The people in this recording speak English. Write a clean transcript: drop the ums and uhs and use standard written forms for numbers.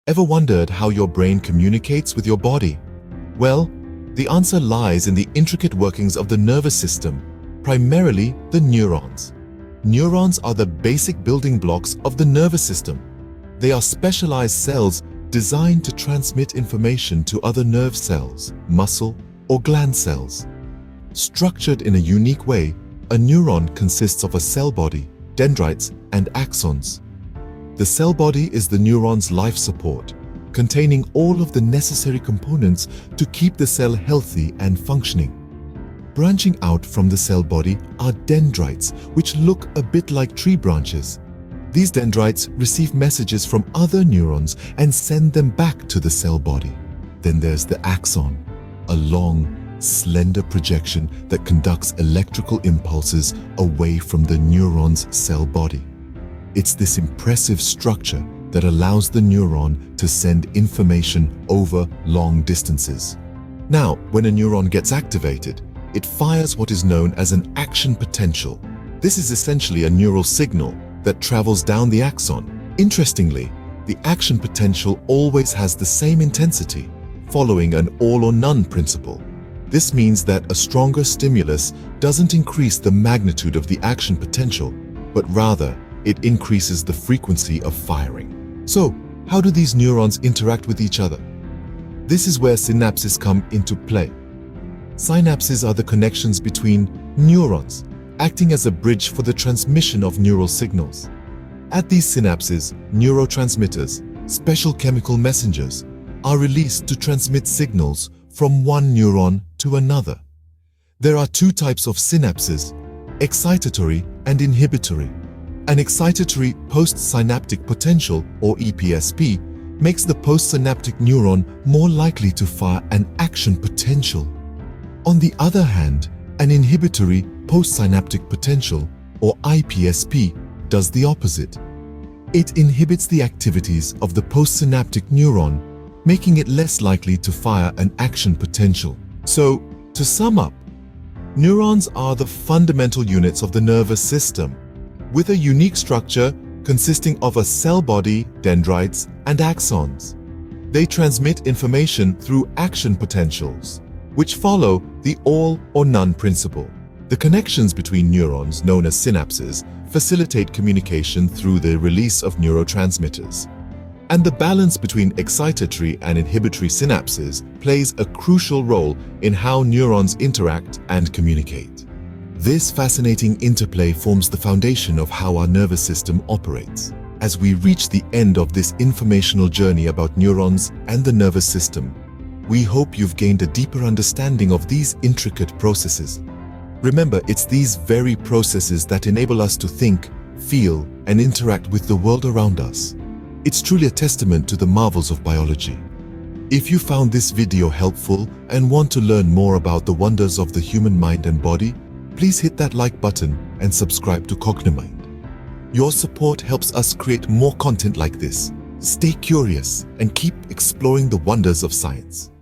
Ever wondered how your brain communicates with your body? Well, the answer lies in the intricate workings of the nervous system, primarily the neurons. Neurons are the basic building blocks of the nervous system. They are specialized cells designed to transmit information to other nerve cells, muscle, or gland cells. Structured in a unique way, a neuron consists of a cell body, dendrites, and axons. The cell body is the neuron's life support, containing all of the necessary components to keep the cell healthy and functioning. Branching out from the cell body are dendrites, which look a bit like tree branches. These dendrites receive messages from other neurons and send them back to the cell body. Then there's the axon, a long, slender projection that conducts electrical impulses away from the neuron's cell body. It's this impressive structure that allows the neuron to send information over long distances. Now, when a neuron gets activated, it fires what is known as an action potential. This is essentially a neural signal that travels down the axon. Interestingly, the action potential always has the same intensity, following an all or none principle. This means that a stronger stimulus doesn't increase the magnitude of the action potential, but rather it increases the frequency of firing. So, how do these neurons interact with each other? This is where synapses come into play. Synapses are the connections between neurons, acting as a bridge for the transmission of neural signals. At these synapses, neurotransmitters, special chemical messengers, are released to transmit signals from one neuron to another. There are two types of synapses, excitatory and inhibitory. An excitatory postsynaptic potential, or EPSP, makes the postsynaptic neuron more likely to fire an action potential. On the other hand, an inhibitory postsynaptic potential, or IPSP, does the opposite. It inhibits the activities of the postsynaptic neuron, making it less likely to fire an action potential. So, to sum up, neurons are the fundamental units of the nervous system, with a unique structure consisting of a cell body, dendrites, and axons. They transmit information through action potentials, which follow the all or none principle. The connections between neurons, known as synapses, facilitate communication through the release of neurotransmitters. And the balance between excitatory and inhibitory synapses plays a crucial role in how neurons interact and communicate. This fascinating interplay forms the foundation of how our nervous system operates. As we reach the end of this informational journey about neurons and the nervous system, we hope you've gained a deeper understanding of these intricate processes. Remember, it's these very processes that enable us to think, feel, and interact with the world around us. It's truly a testament to the marvels of biology. If you found this video helpful and want to learn more about the wonders of the human mind and body, please hit that like button and subscribe to Cognimind. Your support helps us create more content like this. Stay curious and keep exploring the wonders of science.